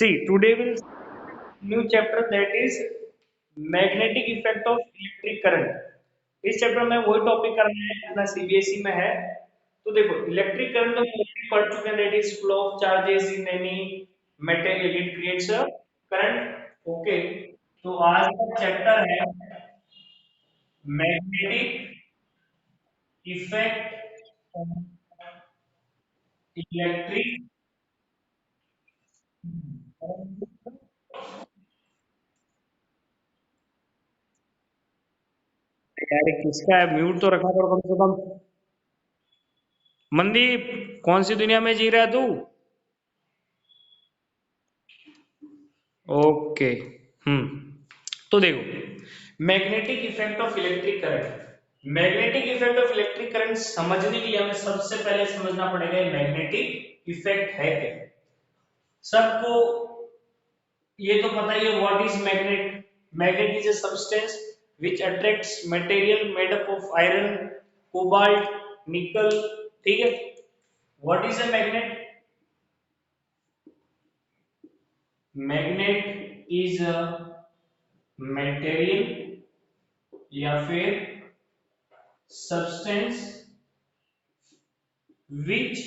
See, today we'll new chapter that is magnetic effect of electric current। इस chapter में वही topic करना है जितना सीबीएसई में है। तो देखो इलेक्ट्रिक करंट तो ऑलरेडी पढ़ चुके हैं, that is flow of charges in any material it creates a current. Okay, तो आज का चैप्टर है मैग्नेटिक इफेक्ट ऑफ इलेक्ट्रिक। यार किसका है, म्यूट तो रखा करो कम से कम। मनदीप, कौन सी दुनिया में जी रहा है तू? ओके। तो देखो magnetic effect of electric current. Magnetic effect of electric current समझने के लिए हमें सबसे पहले समझना पड़ेगा मैग्नेटिक इफेक्ट है क्या। सबको ये तो पता ही है, what is magnet. Magnet is a substance which attracts material made up of iron, cobalt, निकल। ठीक है, what is a magnet? Magnet is a material या फिर substance which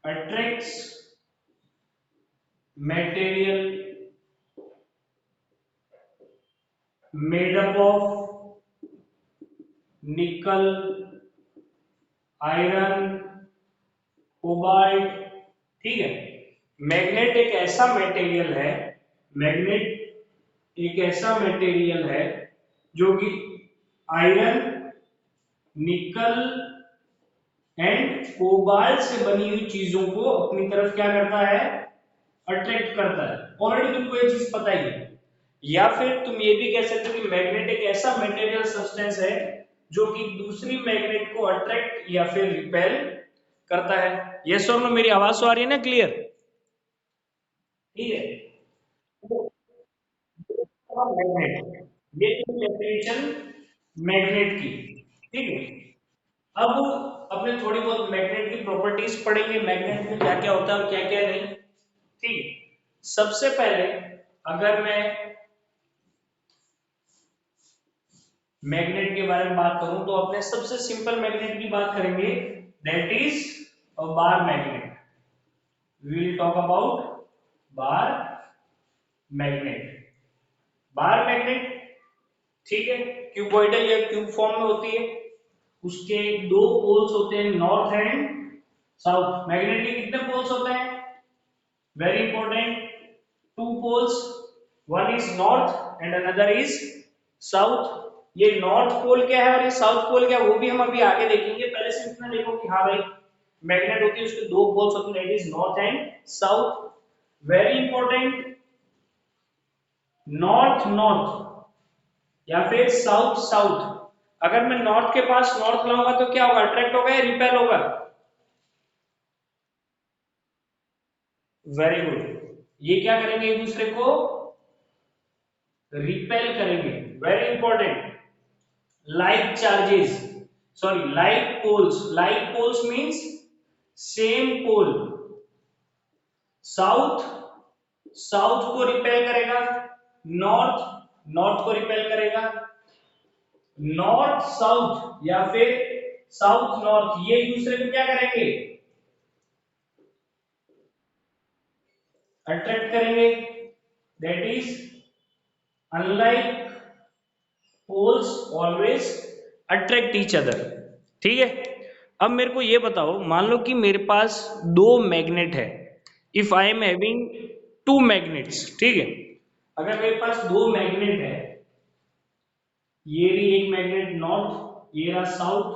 attracts material made up of nickel, iron, cobalt. ठीक है, magnet एक ऐसा material है, मैग्नेट एक ऐसा मटेरियल है जो कि आयरन, निकल एंड कोबाल्ट से बनी हुई चीजों को अपनी तरफ क्या करता है, अट्रैक्ट करता है। ऑलरेडी तुमको ये चीज पता ही है। या फिर तुम ये भी कह सकते हो कि मैग्नेट एक ऐसा मटेरियल सब्सटेंस है जो कि दूसरी मैग्नेट को अट्रैक्ट या फिर रिपेल करता है। यस और नो, मेरी आवाज तो आ रही है ना क्लियर? ठीक है, मैग्नेट, ये थी डेफिनेशन मैग्नेट की। ठीक है, अब अपने थोड़ी बहुत मैग्नेट की प्रॉपर्टीज पढ़ेंगे, मैग्नेट में क्या क्या होता है और क्या क्या नहीं। ठीक है, सबसे पहले अगर मैं मैग्नेट के बारे में बात करूं तो अपने सबसे सिंपल मैग्नेट की बात करेंगे, that is a bar magnet. We will talk about bar magnet. Bar magnet, ठीक है, क्यूबॉइडल या क्यूब फॉर्म में होती है। उसके दो पोल्स होते हैं, नॉर्थ एंड साउथ। मैग्नेट के कितने पोल्स होते हैं? Very important, two poles, one is north and another is south. ये नॉर्थ पोल क्या है और ये साउथ पोल क्या है वो भी हम अभी आगे देखेंगे। पहले से इतना देखो कि हाँ भाई मैग्नेट होती है उसके दो पोल्स होते हैं, it is north and south. Very important, north north या फिर साउथ साउथ। अगर मैं नॉर्थ के पास नॉर्थ लाऊंगा तो क्या होगा, अट्रैक्ट होगा या रिपेल होगा? वेरी गुड, ये क्या करेंगे, एक दूसरे को रिपेल करेंगे। Very important, like charges, sorry, like poles means same pole। South south को रिपेल करेगा, नॉर्थ नॉर्थ को रिपेल करेगा। नॉर्थ साउथ या फिर साउथ नॉर्थ ये एक दूसरे को क्या करेंगे, अट्रैक्ट करेंगे। That is unlike poles always attract each other. ठीक है, अब मेरे को ये बताओ, मान लो कि मेरे पास दो मैग्नेट है। If I am having two magnets, ठीक है, अगर मेरे पास दो मैग्नेट है, ये भी एक मैग्नेट नॉर्थ, ये रहा साउथ,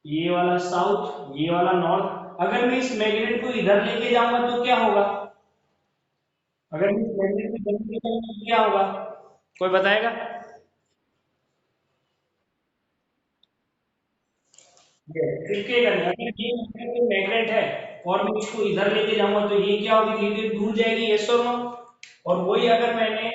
ये वाला साउथ, ये वाला नॉर्थ। अगर मैं इस मैग्नेट को इधर लेके जाऊंगा तो क्या होगा? अगर मैं इस मैग्नेट को इधर लेके जाऊंगा तो क्या होगा, कोई बताएगा? इसके अगर ये मैग्नेट है और मैं इसको इधर लेके जाऊंगा तो ये क्या होगी, धीरे धीरे दूर जाएगी। यस और नो? और वही अगर मैंने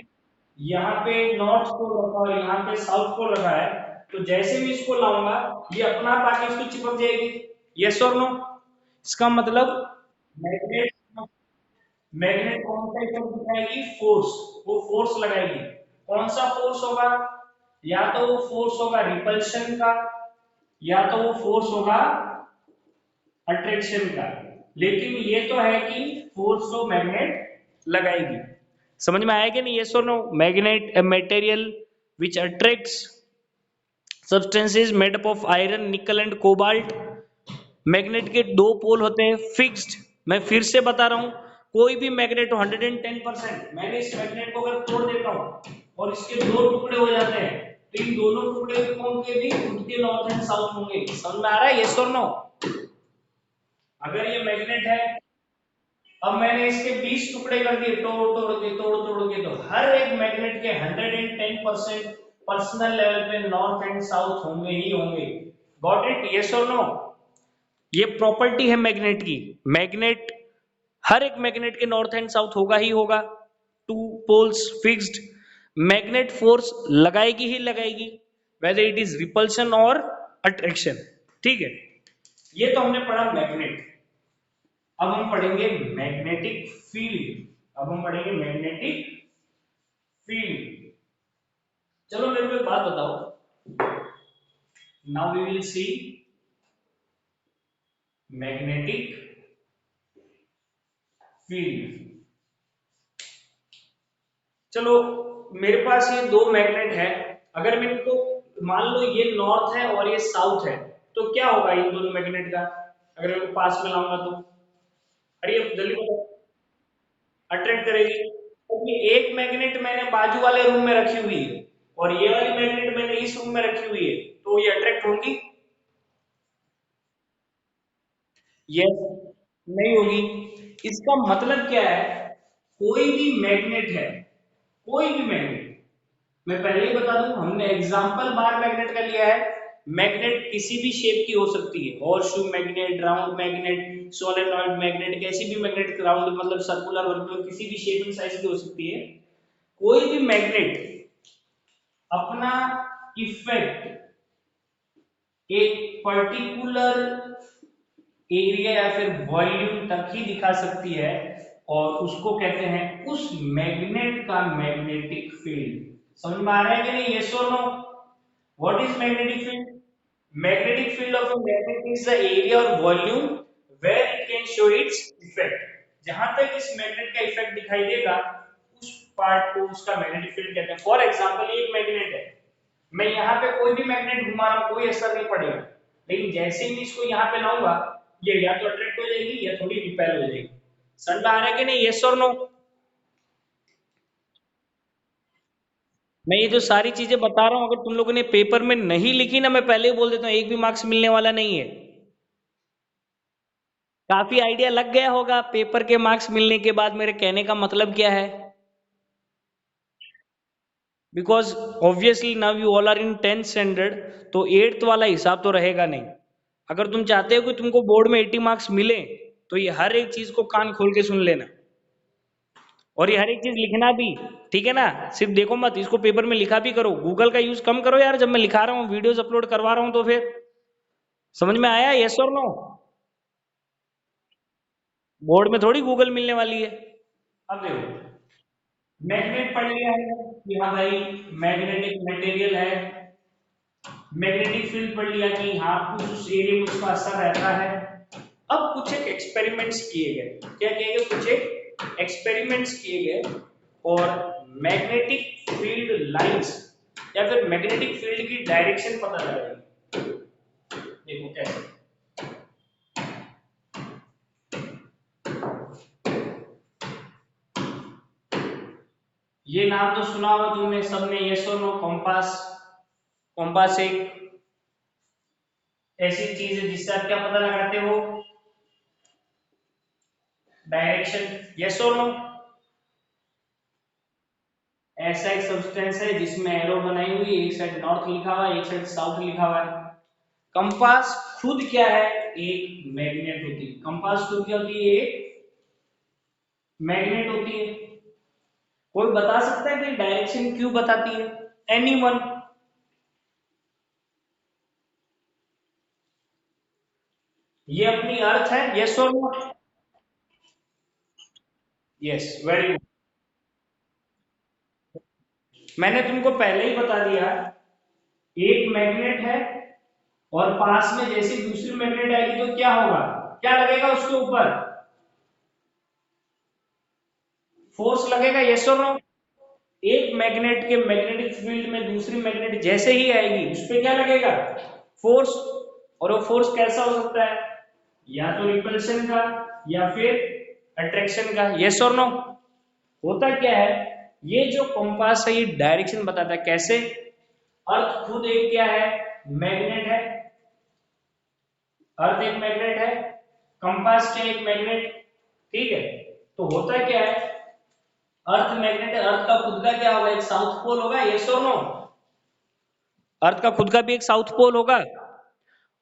यहाँ पे नॉर्थ पोल रखा और यहाँ पे साउथ पोल रखा है तो जैसे भी इसको लाऊंगा ये अपना आप आके इसको चिपक जाएगी। यस और नो? इसका मतलब मैग्नेट मैग्नेट कौन सा इफेक्ट दिखाएगी? फोर्स। वो फोर्स लगाएगी। कौन सा फोर्स होगा? या तो वो फोर्स होगा रिपल्शन का, या तो वो फोर्स होगा अट्रैक्शन का। लेकिन ये तो है कि फोर्स तो मैग्नेट लगाएगी। समझ में आया कि नहीं? यस और no? Magnet a material which attracts substances made up of iron, nickel and cobalt. Magnet के दो पोल होते हैं फिक्स्ड। मैं फिर से बता रहा हूं, कोई भी मैग्नेट हो 110%, मैंने इस मैग्नेट को अगर तोड़ देता हूं और इसके दो टुकड़े हो जाते हैं, तो इन दोनों टुकड़े कौन के भी खुद के नॉर्थ एंड साउथ होंगे। समझ में आ रहा है? यस और नो? अगर ये मैग्नेट है, अब मैंने इसके 20 टुकड़े कर दिए, तोड़ तोड़ के, तो हर एक मैग्नेट के 110% पर्सनल लेवल पे नॉर्थ एंड साउथ होंगे ही होंगे। Got it? यस और नो? ये प्रॉपर्टी है मैग्नेट की। मैग्नेट, हर एक मैग्नेट के नॉर्थ एंड साउथ होगा ही होगा, two poles fixed. Magnet force लगाएगी ही लगाएगी, वेदर इट इज रिपल्शन और अट्रैक्शन। ठीक है, ये तो हमने पढ़ा मैग्नेट। अब हम पढ़ेंगे मैग्नेटिक फील्ड। अब हम पढ़ेंगे मैग्नेटिक फील्ड। चलो मेरे को एक बात बताओ, now we will see magnetic field. चलो, मेरे पास ये दो मैग्नेट है। अगर मैं इनको, मान लो ये नॉर्थ है और ये साउथ है, तो क्या होगा इन दोनों मैग्नेट का? अगर मैं इनको पास में लाऊंगा तो, अरे अब जल्दी बताओ। अट्रैक्ट करेगी। तो ये एक मैग्नेट मैंने बाजू वाले रूम में रखी हुई है और ये वाली मैग्नेट मैंने इस रूम में रखी हुई है, तो ये अट्रैक्ट होंगी? यस, नहीं होगी। इसका मतलब क्या है? कोई भी मैग्नेट है, कोई भी मैग्नेट, मैं पहले ही बता दूं, हमने एग्जांपल बार मैग्नेट का लिया है। मैग्नेट किसी भी शेप की हो सकती है, horseshoe magnet, round magnet, solenoid magnet, कैसी भी मैग्नेट, राउंड मतलब सर्कुलर वर्कुलर, किसी भी शेप एंड साइज की हो सकती है। कोई भी मैग्नेट अपना इफेक्ट एक पर्टिकुलर एरिया या फिर वॉल्यूम तक ही दिखा सकती है, और उसको कहते हैं उस मैग्नेट का मैग्नेटिक फील्ड। समझ में आ रहा है कि नहीं? यस और no? What is magnetic field? Magnetic field of a magnet is the area or volume where it can show its effect. जहां तक इस मैग्नेट का इफेक्ट दिखाई देगा, उस पार्ट को उसका मैग्नेटिक फील्ड कहते हैं। फॉर एग्जांपल, ये एक मैग्नेट है, मैं यहाँ पे कोई भी मैग्नेट घुमा रहा हूँ, कोई असर नहीं पड़ेगा। लेकिन जैसे ही मैं इसको यहाँ पे लाऊंगा, ये या तो अट्रैक्ट हो जाएगी या थोड़ी रिपेल हो जाएगी। समझ में आ रहा है कि नहीं? यस और नो? मैं ये जो सारी चीजें बता रहा हूँ, अगर तुम लोगों ने पेपर में नहीं लिखी ना, मैं पहले ही बोल देता हूँ, एक भी मार्क्स मिलने वाला नहीं है। काफी आइडिया लग गया होगा पेपर के मार्क्स मिलने के बाद मेरे कहने का मतलब क्या है। Because obviously now you all are in 10th standard, तो 8th वाला हिसाब तो रहेगा नहीं। अगर तुम चाहते हो कि तुमको बोर्ड में 80 मार्क्स मिले, तो ये हर एक चीज को कान खोल के सुन लेना, और ये हर एक चीज लिखना भी। ठीक है ना? सिर्फ देखो मत, इसको पेपर में लिखा भी करो। गूगल का यूज कम करो यार, जब मैं लिखा रहा हूँ, वीडियोस अपलोड करवा रहा हूँ, तो फिर समझ में आया? यस और नो? बोर्ड में थोड़ी गूगल मिलने वाली है। अब देखो, मैग्नेट पढ़ लिया है कि हाँ भाई मैग्नेटिक मटेरियल है। मैग्नेटिक फील्ड पढ़ लिया कि हाँ कुछ उस एरिया में उसका असर रहता है। अब कुछ एक एक्सपेरिमेंट्स किए गए। क्या किए गए? कुछ एक एक्सपेरिमेंट्स किए गए, और मैग्नेटिक फील्ड लाइंस या फिर मैग्नेटिक फील्ड की डायरेक्शन पता लगाई। देखो कैसे। ये नाम तो सुना होगा तुमने सबने, यस और नो? कॉम्पास। कॉम्पास एक ऐसी चीज है जिससे आप क्या पता लगाते हो? डायरेक्शन। यस और नो? ऐसा एक सब्सटेंस है जिसमें एरो बनाई हुई है, एक साइड नॉर्थ लिखा हुआ है, एक साइड साउथ लिखा हुआ है। कंपास खुद क्या है? एक मैग्नेट होती है। कंपास खुद क्या होती है? एक मैग्नेट होती है। कोई बता सकता है कि डायरेक्शन क्यों बताती है? एनीवन? ये अपनी अर्थ है। यस और नो? Yes, very good. मैंने तुमको पहले ही बता दिया, एक मैग्नेट है और पास में जैसे दूसरी मैग्नेट आएगी तो क्या होगा, क्या लगेगा उसके ऊपर, फोर्स लगेगा, यस और नो। एक मैग्नेट के मैग्नेटिक फील्ड में दूसरी मैग्नेट जैसे ही आएगी उस पर क्या लगेगा, फोर्स। और वो फोर्स कैसा हो सकता है, या तो रिपल्शन का या फिर अट्रैक्शन का, यस और नो। होता क्या है, ये जो कंपास है ये डायरेक्शन बताता है, कैसे, अर्थ खुद एक क्या है, मैग्नेट है, अर्थ एक मैग्नेट है, कंपास क्या एक मैग्नेट, ठीक है। तो होता क्या है, अर्थ मैग्नेट है, अर्थ का खुद का क्या होगा, एक साउथ पोल होगा, यस और नो। अर्थ का खुद का भी एक साउथ पोल होगा,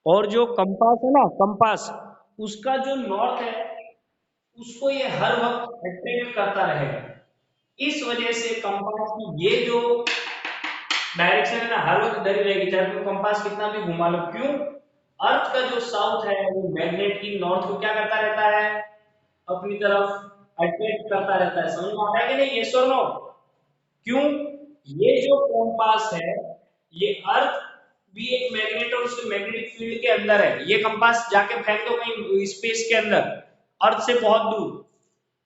और जो कंपास है ना, कंपास, उसका जो नॉर्थ है उसको ये हर वक्त अट्रैक्ट करता रहेगा। इस वजह से कंपास की ये जो डायरेक्शन है ना, हर वक्त इधर ही रहेगी, चाहे तुम कंपास कितना भी घुमा लो, क्यों, अर्थ का जो साउथ है वो मैग्नेट की नॉर्थ को क्या करता रहता है, अपनी तरफ अट्रैक्ट करता रहता है। समझ में आता है कि नहीं, यस और नो। क्यों, ये जो कंपास है, ये अर्थ भी एक मैग्नेट और उसके मैग्नेटिक फील्ड के अंदर है, ये कंपास जाके फेंक दो कहीं स्पेस के अंदर, अर्थ से बहुत दूर,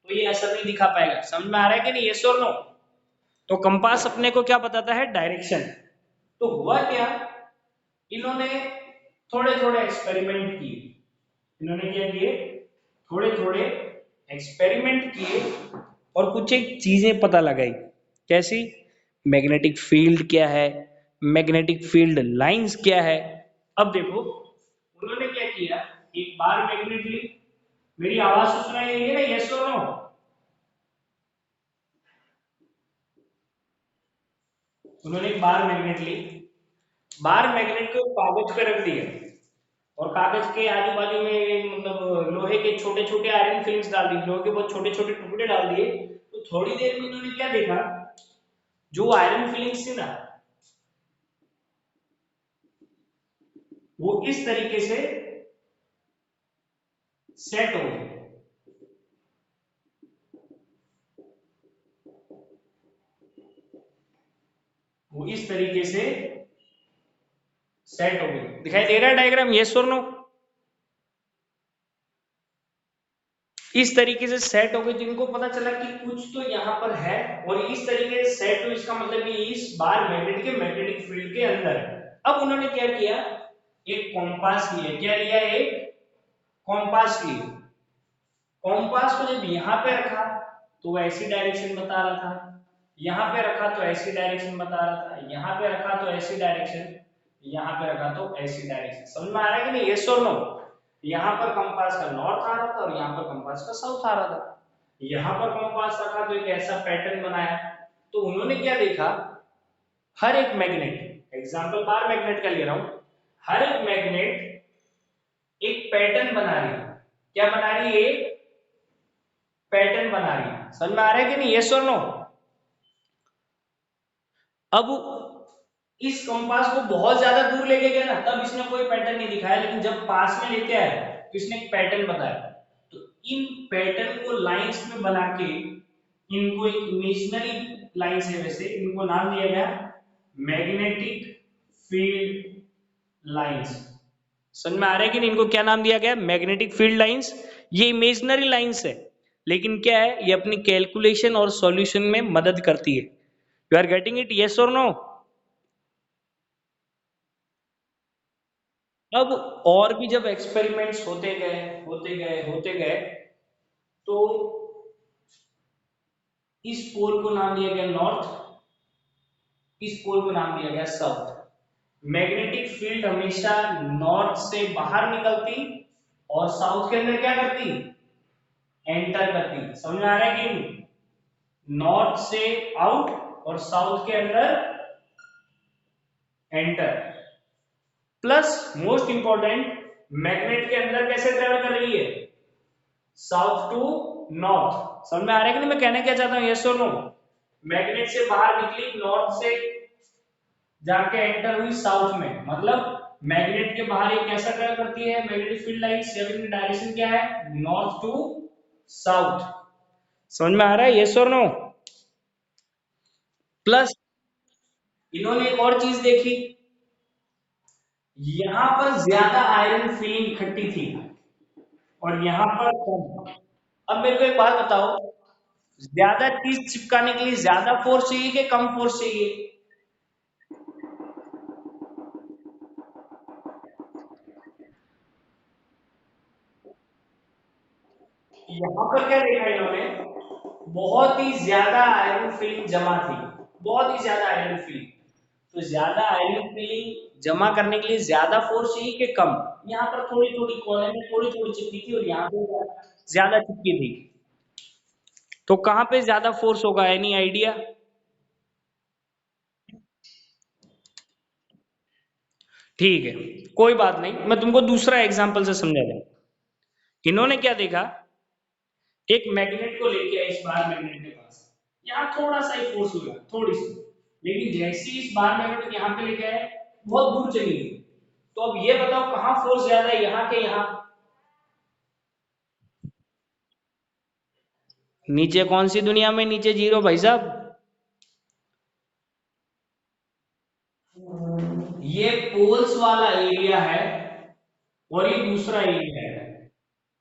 तो ये असर नहीं दिखा पाएगा। समझ में आ रहा है कि नहीं, यस और नो। तो कंपास अपने को क्या बताता है, डायरेक्शन। तो हुआ क्या, इन्होंने थोड़े थोड़े एक्सपेरिमेंट किए, इन्होंने क्या किए, थोड़े थोड़े एक्सपेरिमेंट किए और कुछ एक चीजें पता लगाई। कैसी, मैग्नेटिक फील्ड क्या है, मैग्नेटिक फील्ड लाइंस क्या है। अब देखो, उन्होंने क्या किया, एक बार मैग्नेट ली, मेरी आवाज तो सुनाई देगी ना, यस और नो। उन्होंने एक बार मैग्नेट ली, बार मैग्नेट को कागज पे रख दिया, और कागज के आजू बाजू में मतलब लोहे के छोटे छोटे आयरन फिल्म्स डाल दी, लोहे के बहुत छोटे छोटे टुकड़े डाल दिए। तो थोड़ी देर में इन्होंने क्या देखा, जो आयरन फिलिंग्स थी ना, वो इस तरीके से सेट हो गई, वो इस तरीके से सेट हो गई। दिखाई दे रहा है डायग्राम, यस और नो। इस तरीके से सेट हो गई, जिनको पता चला कि कुछ तो यहाँ पर है, और इस तरीके से सेट हो, इसका मतलब कि इस बार मैग्नेट के मैग्नेटिक फील्ड के अंदर है। अब उन्होंने क्या किया, एक कॉम्पास लिया, क्या लिया, एक कॉम्पास लिया। कॉम्पास को जब यहाँ पे रखा तो वो ऐसी डायरेक्शन बता रहा था, यहाँ पे रखा तो ऐसी डायरेक्शन बता रहा था, यहाँ पे रखा तो ऐसी डायरेक्शन, यहाँ पे रखा तो ऐसी डायरेक्शन। समझ में आ रहा है कि नहीं, यस और नो। यहाँ पर कंपास का नॉर्थ आ रहा था और यहाँ पर कंपास का साउथ आ रहा था। यहाँ पर कंपास रखा तो एक ऐसा पैटर्न बनाया। तो उन्होंने क्या देखा, हर एक मैग्नेट, एग्जांपल बार मैग्नेट का ले रहा हूं, हर एक मैग्नेट एक पैटर्न बना रही है। क्या बना रही है, पैटर्न बना रही है। समझ में आ रहा है कि नहीं, यस और नो। अब इस कंपास को बहुत ज्यादा दूर लेके गया ना, तब इसने कोई पैटर्न नहीं दिखाया, लेकिन जब पास में लेके आया तो इसने एक पैटर्न बताया। तो इन पैटर्न को लाइंस में बना के, इनको एक इमेजिनरी लाइंस है वैसे, इनको नाम दिया गया मैग्नेटिक फील्ड लाइंस। समझ में आ रहा है कि नहीं, इनको क्या नाम दिया गया, मैग्नेटिक फील्ड लाइंस। ये इमेजिनरी लाइंस है, लेकिन क्या है, ये अपनी कैलकुलेशन और सॉल्यूशन में मदद करती है। You are getting it, yes और नो। अब और भी जब एक्सपेरिमेंट्स होते गए होते गए होते गए, तो इस पोल को नाम दिया गया नॉर्थ, इस पोल को नाम दिया गया साउथ। मैग्नेटिक फील्ड हमेशा नॉर्थ से बाहर निकलती और साउथ के अंदर क्या करती, एंटर करती। समझ में आ रहा है कि, नॉर्थ से आउट और साउथ के अंदर enter. Plus most important, magnet के अंदर कैसे ट्रेवल कर रही है, साउथ टू नॉर्थ। समझ में आ रहा है कि नहीं मैं कहना क्या चाहता हूं, यस और नो। मैग्नेट से बाहर निकली, नॉर्थ से जाके एंटर हुई साउथ में, मतलब मैग्नेट के बाहर ये कैसा ट्रेवल करती है, मैग्नेटिक फील्ड लाइन, डायरेक्शन क्या है, नॉर्थ टू साउथ। समझ में आ रहा है, यस और नो? प्लस इन्होंने एक और चीज देखी, यहां पर ज्यादा आयरन फिलिंग इकट्ठी थी और यहां पर कम। अब मेरे को एक बात बताओ, ज्यादा चीज चिपकाने के लिए ज्यादा फोर्स चाहिए कि कम फोर्स चाहिए? यहां पर क्या देखा इन्होंने, बहुत ही ज्यादा आयरन फिलिंग जमा थी, बहुत ही ज्यादा आयरन फिलिंग। तो ज्यादा आयरन फिलिंग जमा करने के लिए ज्यादा फोर्स चाहिए कि कम? यहाँ पर थोड़ी थोड़ी कोने में थोड़ी थोड़ी चिपकी थी और यहाँ पे ज्यादा चिपकी थी। तो कहाँ पे ज्यादा फोर्स होगा, एनी आइडिया? ठीक है, कोई बात नहीं, मैं तुमको दूसरा एग्जांपल से समझा दूं। इन्होंने क्या देखा, एक मैग्नेट को लेके आए इस बार मैग्नेट के पास, यहाँ थोड़ा सा ही फोर्स हुआ, थोड़ी सी, लेकिन जैसे ही इस बार मैग्नेट यहाँ पे लेके आए, बहुत दूर चली गई। तो अब ये बताओ कहाँ फोर्स ज्यादा है, यहाँ के यहाँ? नीचे कौन सी दुनिया में नीचे जीरो भाई साहब? ये पोल्स वाला एरिया है और ये दूसरा एरिया है।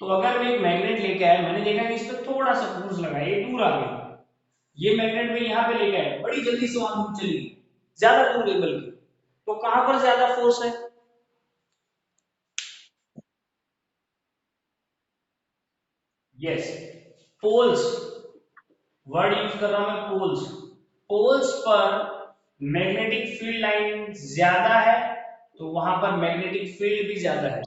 तो अगर मैं एक मैग्नेट लेके आया, मैंने देखा कि इस पर थोड़ा सा फोर्स लगा, ये दूर आ गई, ये मैग्नेट में यहाँ पे लेके आया, बड़ी जल्दी से वहां दूर चली गई, ज्यादा दूर गई बल्कि। तो कहां पर ज्यादा फोर्स है? यस, पोल्स, वर्ड यूज कर रहा हूं मैं, पोल्स। पोल्स पर मैग्नेटिक फील्ड लाइन ज्यादा है, तो वहां पर मैग्नेटिक फील्ड भी ज्यादा है।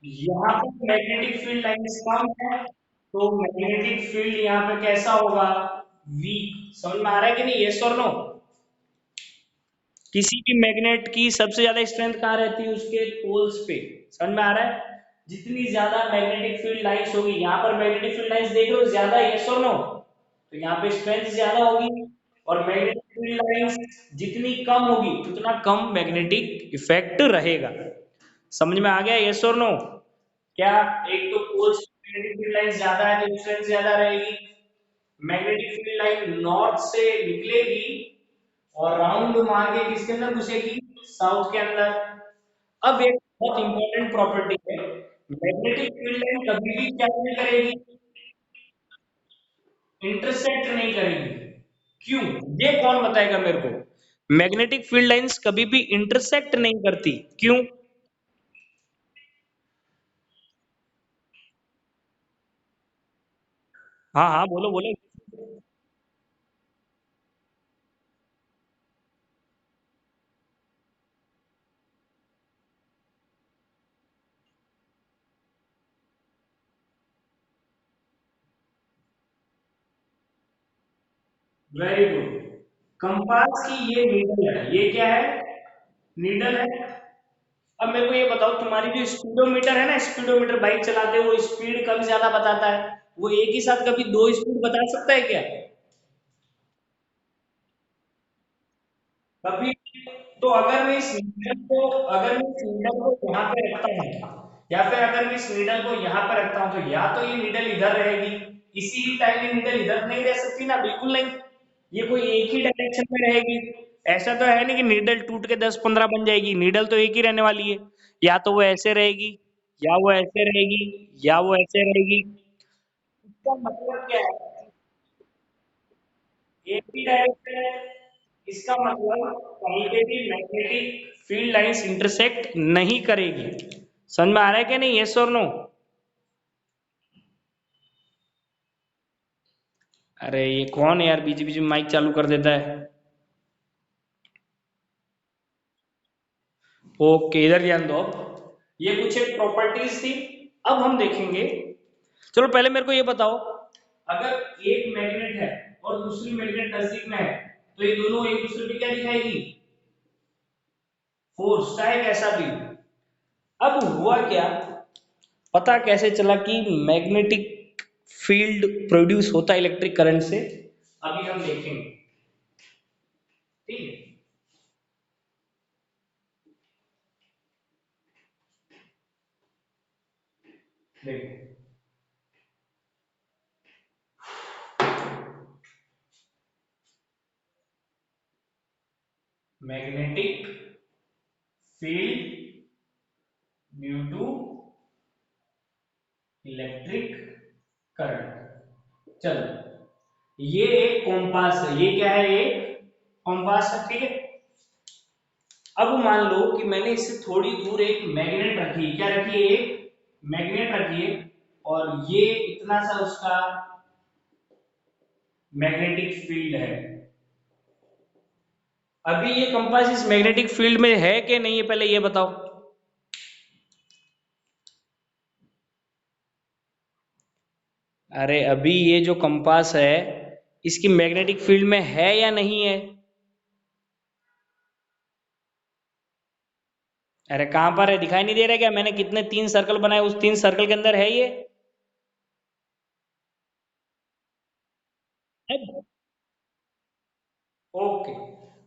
यहाँ पर मैग्नेटिक फील्ड लाइंस कम है, तो मैग्नेटिक फील्ड यहाँ पे कैसा होगा, वीक। समझ में आ रहा है कि नहीं, यस और नो? किसी भी मैग्नेट की सबसे ज्यादा स्ट्रेंथ कहाँ रहती है, उसके पोल्स पे। समझ में आ रहा है? जितनी ज्यादा मैग्नेटिक फील्ड लाइंस होगी, यहाँ पर मैग्नेटिक फील्ड लाइंस देख रहे हो ज्यादा, यस और नो? तो यहाँ पे स्ट्रेंथ ज्यादा होगी, और मैग्नेटिक फील्ड लाइंस जितनी कम होगी उतना कम मैग्नेटिक इफेक्ट रहेगा। समझ में आ गया, यस और नो? क्या, एक तो पोल्स मैग्नेटिक फील्ड लाइन ज्यादा है तो स्ट्रेंथ ज्यादा रहेगी, मैग्नेटिक फील्ड लाइन नॉर्थ से निकलेगी और राउंड मार के किसके अंदर घुसेगी, साउथ के अंदर। अब एक बहुत इंपॉर्टेंट प्रॉपर्टी है, मैग्नेटिक फील्ड लाइन कभी भी क्या नहीं करेगी, इंटरसेक्ट नहीं करेगी। क्यों? ये कौन बताएगा मेरे को? मैग्नेटिक फील्ड लाइंस कभी भी इंटरसेक्ट नहीं करती, क्यों? हाँ हाँ, बोलो बोलो। Very good. कंपास की ये नीडल है, ये क्या है, नीडल है। अब मेरे को ये बताओ, तुम्हारी जो स्पीडोमीटर है ना, स्पीडोमीटर बाइक चलाते हो, वो स्पीड कम ज्यादा बताता है, वो एक ही साथ कभी दो स्पीड बता सकता है क्या? कभी। तो अगर मैं इस नीडल को, अगर मैं इस नीडल को यहाँ पे रखता हूँ, या फिर अगर मैं इस नीडल को यहाँ पे रखता हूँ, तो या तो ये नीडल इधर रहेगी, इसी ही टाइम ये नीडल इधर नहीं रह सकती ना, बिल्कुल नहीं। ये कोई एक ही डायरेक्शन में रहेगी। ऐसा तो है नहीं कि नीडल टूट के 10-15 बन जाएगी, नीडल तो एक ही रहने वाली है। या तो वो ऐसे रहेगी, या वो ऐसे रहेगी, या वो ऐसे रहेगी। इसका मतलब क्या है, एक ही डायरेक्शन है, इसका मतलब कहीं पे भी मैग्नेटिक फील्ड लाइंस इंटरसेक्ट नहीं करेगी। समझ में आ रहा है कि नहीं, यस और नो? अरे ये कौन है यार, बीच बीच में माइक चालू कर देता है। ओके, इधर ध्यान दो। ये कुछ एक प्रॉपर्टीज थी। अब हम देखेंगे, चलो पहले मेरे को ये बताओ, अगर एक मैग्नेट है और दूसरी मैग्नेट नजदीक में है, तो ये दोनों एक दूसरे पे क्या दिखाएगी, फोर्स, चाहे कैसा भी हो। अब हुआ क्या, पता कैसे चला कि मैग्नेटिक फील्ड प्रोड्यूस होता है इलेक्ट्रिक करंट से? अभी हम देखेंगे, ठीक है? देखो, magnetic field due to electric current. चलो ये एक कॉम्पास है, ये क्या है, एक कॉम्पास है, ठीक है। अब मान लो कि मैंने इससे थोड़ी दूर एक मैग्नेट रखी है, क्या रखी है, एक मैग्नेट रखी है, और ये इतना सा उसका मैग्नेटिक फील्ड है। अभी ये कंपास इस मैग्नेटिक फील्ड में है कि नहीं है, पहले ये बताओ। अरे अभी ये जो कंपास है इसकी मैग्नेटिक फील्ड में है या नहीं है? अरे कहां पर है, दिखाई नहीं दे रहा क्या? मैंने कितने 3 सर्कल बनाए, उस 3 सर्कल के अंदर है ये। ओके,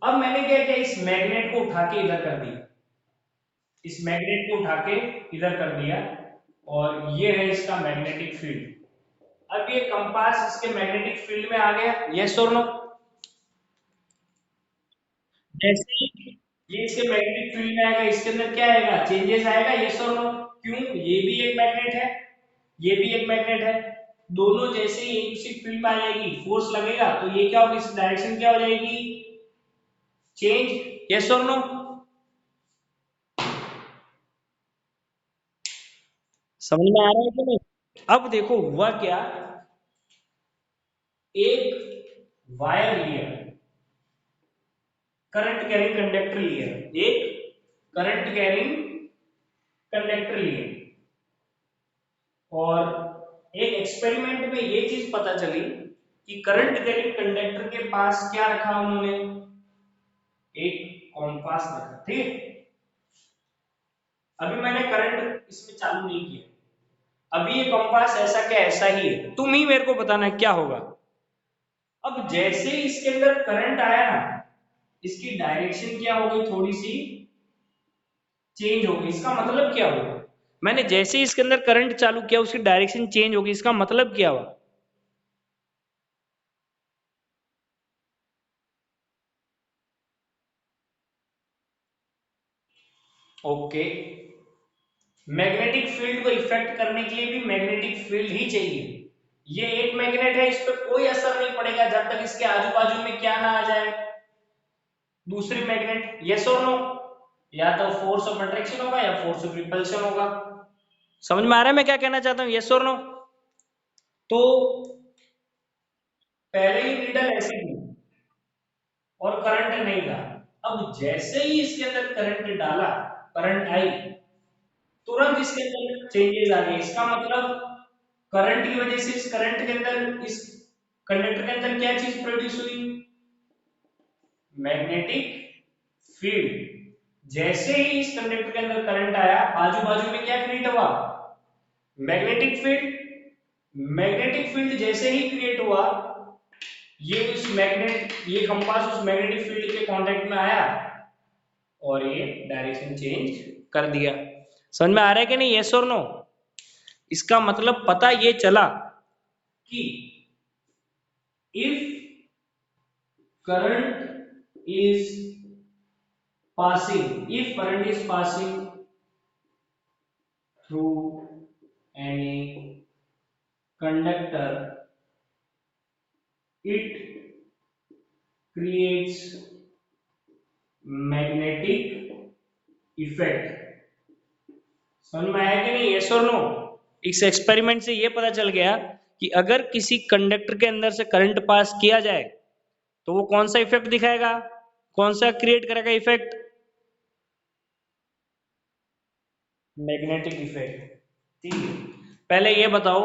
अब मैंने क्या किया, इस मैग्नेट को उठा के इधर कर दिया, इस मैग्नेट को उठा के इधर कर दिया, और ये है इसका मैग्नेटिक फील्ड। अब ये कंपास इसके मैग्नेटिक फील्ड में आ गया, यस और नो? जैसे ही ये इसके मैग्नेटिक फील्ड में आएगा, इसके अंदर क्या आएगा, चेंजेस आएगा, यस और नो? क्यों, ये भी एक मैग्नेट है, ये भी एक मैग्नेट है, दोनों जैसे ही एक दूसरी फील्ड में आ जाएगी, फोर्स लगेगा, तो ये क्या होगी, इस डायरेक्शन क्या हो जाएगी, चेंज, यस और नो? समझ में आ रहा है कि नहीं? अब देखो हुआ क्या, एक वायर लिया, करंट कैरिंग कंडक्टर लिया, एक करंट कैरिंग कंडक्टर लिया, और एक एक्सपेरिमेंट में ये चीज पता चली कि करंट कैरिंग कंडक्टर के पास क्या रखा उन्होंने, एक कॉम्पास रखा, ठीक है। अभी मैंने करंट इसमें चालू नहीं किया, अभी ये कंपास ऐसा क्या ऐसा ही है, तुम ही मेरे को बताना क्या होगा। अब जैसे ही इसके अंदर करंट आया ना, इसकी डायरेक्शन क्या हो गई, थोड़ी सी चेंज हो गई, इसका मतलब क्या हुआ, मैंने जैसे ही इसके अंदर करंट चालू किया उसकी डायरेक्शन चेंज हो गई, इसका मतलब क्या हुआ? ओके, मैग्नेटिक फील्ड को इफेक्ट करने के लिए भी मैग्नेटिक फील्ड ही चाहिए। ये एक मैग्नेट है, इस पर कोई असर नहीं पड़ेगा जब तक इसके आजू बाजू में क्या ना आ जाए, दूसरी मैग्नेट, यस और नो? या तो फोर्स ऑफ अट्रैक्शन होगा या फोर्स ऑफ रिपल्शन होगा। समझ में आ रहा है मैं क्या कहना चाहता हूँ, यस और नो? तो पहले ही नीडल ऐसी थी और करंट नहीं था, अब जैसे ही इसके अंदर करंट डाला, करंट आई, तुरंत इसके अंदर चेंजेस आ गए, इसका मतलब करंट की वजह से इस करंट के अंदर, इस कंडक्टर के अंदर क्या चीज प्रोड्यूस हुई, मैग्नेटिक फील्ड। जैसे ही इस कंडक्टर के अंदर करंट आया, आजू बाजू में क्या क्रिएट हुआ, मैग्नेटिक फील्ड। मैग्नेटिक फील्ड जैसे ही क्रिएट हुआ, ये कंपास उस मैग्नेटिक फील्ड के कांटेक्ट में आया और ये डायरेक्शन चेंज कर दिया। समझ में आ रहा है कि नहीं, यस और नो? इसका मतलब पता ये चला कि if current is if current is passing through any conductor, it creates magnetic effect। समझ में आया कि नहीं, यस और नो? इस एक्सपेरिमेंट से ये पता चल गया कि अगर किसी कंडक्टर के अंदर से करंट पास किया जाए तो वो कौन सा इफेक्ट दिखाएगा, कौन सा क्रिएट करेगा इफेक्ट, मैग्नेटिक इफेक्ट। ठीक है, पहले ये बताओ